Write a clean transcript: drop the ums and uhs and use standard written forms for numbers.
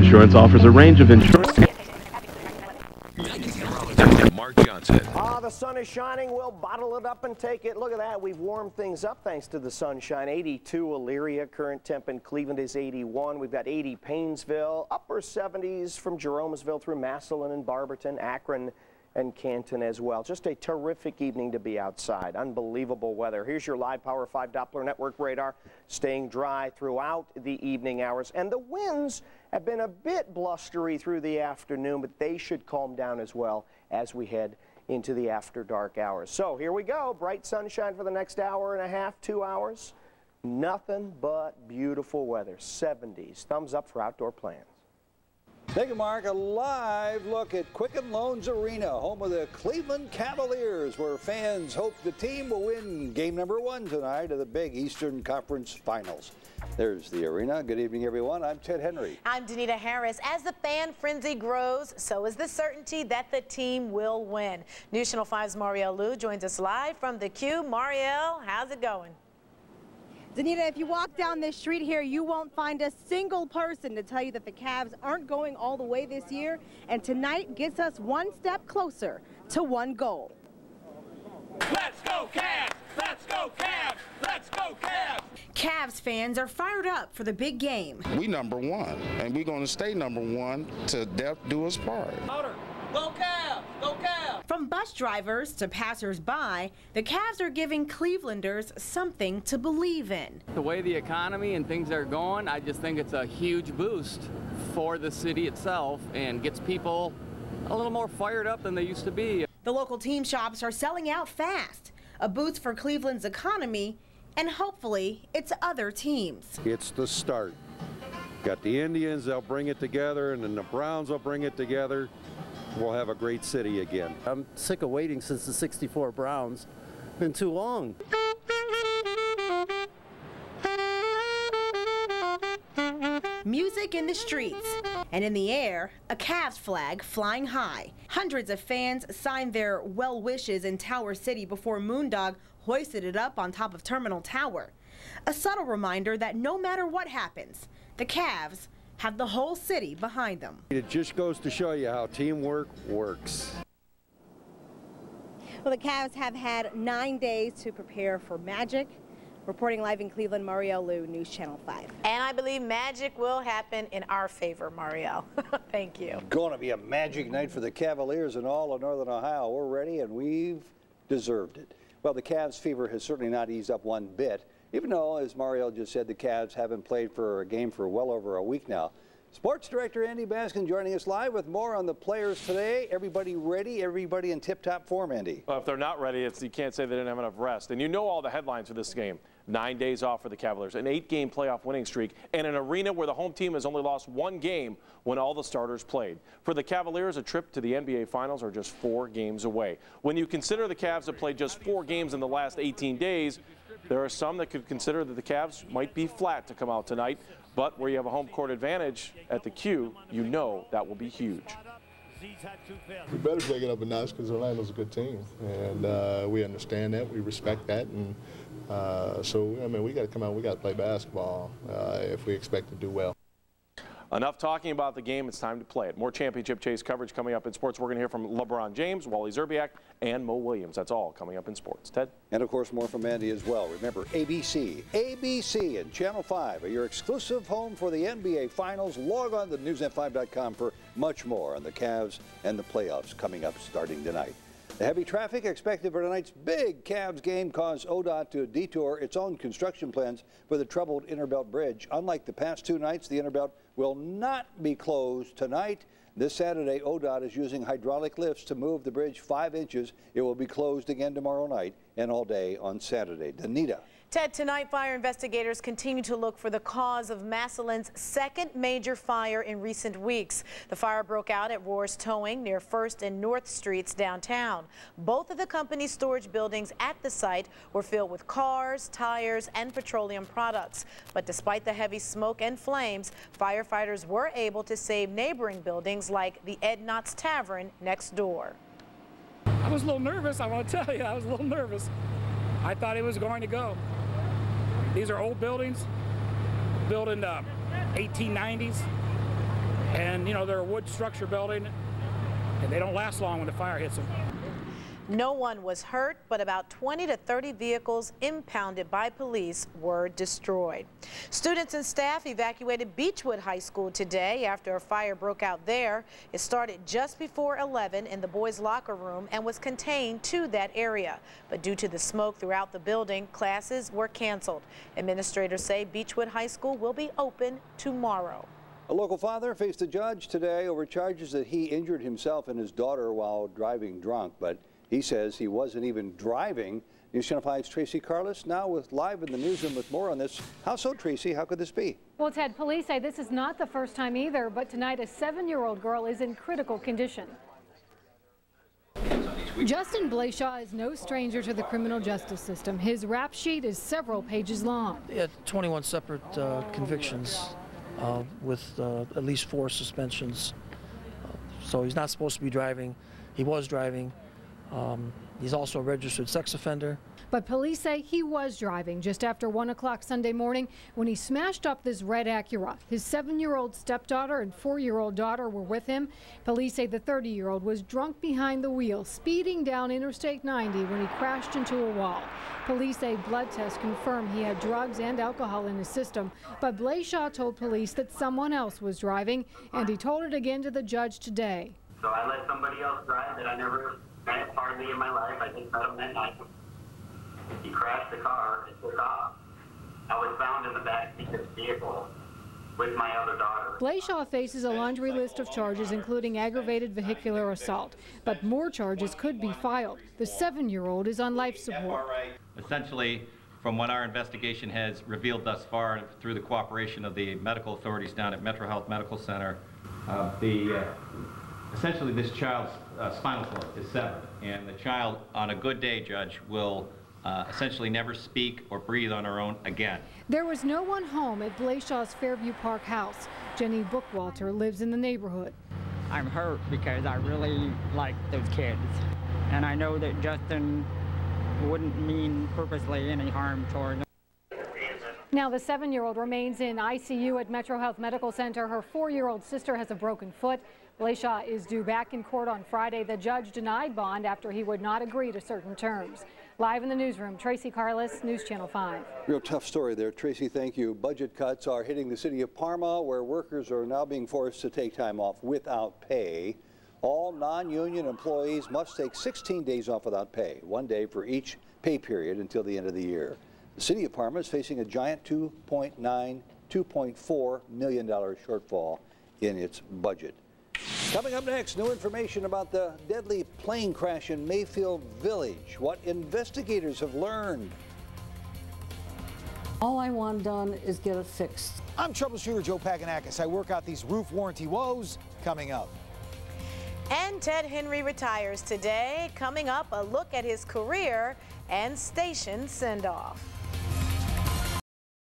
Insurance offers a range of insurance. The sun is shining. We'll bottle it up and take it. Look at that. We've warmed things up thanks to the sunshine. 82 Elyria. Current temp in Cleveland is 81. We've got 80 Paynesville. Upper 70s from Jeromesville through Massillon and Barberton, Akron and Canton as well. Just a terrific evening to be outside. Unbelievable weather. Here's your live Power 5 Doppler Network radar. Staying dry throughout the evening hours. And the winds have been a bit blustery through the afternoon, but they should calm down as well as we head into the after dark hours. So here we go. Bright sunshine for the next hour and a half, 2 hours. Nothing but beautiful weather. 70s. Thumbs up for outdoor plans. Thank you, Mark. A live look at Quicken Loans Arena, home of the Cleveland Cavaliers, where fans hope the team will win game number 1 tonight of the big Eastern Conference Finals. There's the arena. Good evening, everyone. I'm Ted Henry. I'm Danita Harris. As the fan frenzy grows, so is the certainty that the team will win. News Channel 5's Marielle Liu joins us live from the Q. Marielle, how's it going? Danita, if you walk down this street here, you won't find a single person to tell you that the Cavs aren't going all the way this year, and tonight gets us one step closer to one goal. Let's go Cavs! Let's go Cavs! Let's go Cavs! Cavs fans are fired up for the big game. We number 1, and we're going to stay number 1 till death do us part. Go Cavs! Go Cavs! From bus drivers to passers-by, the Cavs are giving Clevelanders something to believe in. The way the economy and things are going, I just think it's a huge boost for the city itself and gets people a little more fired up than they used to be. The local team shops are selling out fast, a boost for Cleveland's economy and hopefully its other teams. It's the start. Got the Indians, they'll bring it together, and then the Browns will bring it together. We'll have a great city again. I'm sick of waiting since the '64 Browns. Been too long. Music in the streets, and in the air, a Cavs flag flying high. Hundreds of fans signed their well wishes in Tower City before Moondog hoisted it up on top of Terminal Tower. A subtle reminder that no matter what happens, the Cavs have the whole city behind them. It just goes to show you how teamwork works. Well, the Cavs have had 9 days to prepare for Magic. Reporting live in Cleveland, Marielle Liu, News Channel 5. And I believe magic will happen in our favor, Marielle. Thank you. Going to be a magic night for the Cavaliers and all of Northern Ohio. We're ready, and we've deserved it. Well, the Cavs fever has certainly not eased up one bit, even though, as Marielle just said, the Cavs haven't played for a game for well over a week now. Sports Director Andy Baskin joining us live with more on the players today. Everybody ready? Everybody in tip-top form, Andy? Well, if they're not ready, you can't say they didn't have enough rest. And you know all the headlines for this game. 9 days off for the Cavaliers, an 8-game playoff winning streak, and an arena where the home team has only lost 1 game when all the starters played. For the Cavaliers, a trip to the NBA Finals are just 4 games away. When you consider the Cavs have played just 4 games in the last 18 days, there are some that could consider that the Cavs might be flat to come out tonight. But where you have a home court advantage at the Q, you know that will be huge. We better take it up a notch because Orlando's a good team, and we understand that, we respect that, and so I mean we got to come out, we got to play basketball if we expect to do well. Enough talking about the game. It's time to play it. More championship chase coverage coming up in sports. We're going to hear from LeBron James, Wally Zerbiak, and Mo Williams. That's all coming up in sports. Ted? And, of course, more from Andy as well. Remember, ABC and Channel 5 are your exclusive home for the NBA Finals. Log on to newsnet5.com for much more on the Cavs and the playoffs coming up starting tonight. The heavy traffic expected for tonight's big Cavs game caused ODOT to detour its own construction plans for the troubled Innerbelt Bridge. Unlike the past 2 nights, the Innerbelt will not be closed tonight. This Saturday, ODOT is using hydraulic lifts to move the bridge 5 inches. It will be closed again tomorrow night and all day on Saturday. Danita. Ted, tonight fire investigators continue to look for the cause of Massillon's second major fire in recent weeks. The fire broke out at Rohr's Towing near 1st and North Streets downtown. Both of the company's storage buildings at the site were filled with cars, tires, and petroleum products. But despite the heavy smoke and flames, firefighters were able to save neighboring buildings like the Ed Knott's Tavern next door. I was a little nervous, I want to tell you. I was a little nervous. I thought it was going to go. These are old buildings, built in the 1890s. And, you know, they're a wood structure building, and they don't last long when the fire hits them. No one was hurt, but about 20 to 30 vehicles impounded by police were destroyed. Students and staff evacuated Beechwood High School today after a fire broke out there. It started just before 11 in the boys' locker room and was contained to that area. But due to the smoke throughout the building, classes were canceled. Administrators say Beechwood High School will be open tomorrow. A local father faced a judge today over charges that he injured himself and his daughter while driving drunk, but he says he wasn't even driving. News Channel 5's Tracy Carlos now with live in the newsroom with more on this. How so, Tracy? How could this be? Well, Ted, police say this is not the first time either, but tonight a 7-year-old girl is in critical condition. Justin Blayshaw is no stranger to the criminal justice system. His rap sheet is several pages long. He had 21 separate convictions with at least 4 suspensions. So he's not supposed to be driving. He was driving. He's also a registered sex offender. But police say he was driving just after 1 o'clock Sunday morning when he smashed up this red Acura. His 7-year-old stepdaughter and 4-year-old daughter were with him. Police say the 30-year-old was drunk behind the wheel, speeding down Interstate 90 when he crashed into a wall. Police say blood tests confirm he had drugs and alcohol in his system, but Blayshaw told police that someone else was driving, and he told it again to the judge today. So I let somebody else drive that I never met hardly in my life. I just met him that night. He crashed the car and took off. I was found in the back seat of the vehicle with my other daughter. Blayshaw faces a laundry list of charges, including aggravated vehicular assault, but more charges could be filed. The 7-year-old is on life support. Essentially, from what our investigation has revealed thus far, through the cooperation of the medical authorities down at Metro Health Medical Center, essentially this child's spinal cord is severed, and the child, on a good day, Judge, will essentially never speak or breathe on her own again. There was no one home at Blashaw's Fairview Park house. Jenny Bookwalter lives in the neighborhood. I'm hurt because I really like those kids, and I know that Justin wouldn't mean purposely any harm toward them. Now the 7-year-old remains in ICU at Metro Health Medical Center. Her 4-year-old sister has a broken foot. Blayshaw is due back in court on Friday. The judge denied bond after he would not agree to certain terms. Live in the newsroom, Tracy Carlos, News Channel 5. Real tough story there, Tracy. Thank you. Budget cuts are hitting the city of Parma, where workers are now being forced to take time off without pay. All non-union employees must take 16 days off without pay, 1 day for each pay period until the end of the year. The city of Parma is facing a giant $2.4 million shortfall in its budget. Coming up next, new information about the deadly plane crash in Mayfield Village, what investigators have learned. All I want done is get it fixed. I'm troubleshooter Joe Paganakis. I work out these roof warranty woes. Coming up. And Ted Henry retires today. Coming up, a look at his career and station send-off.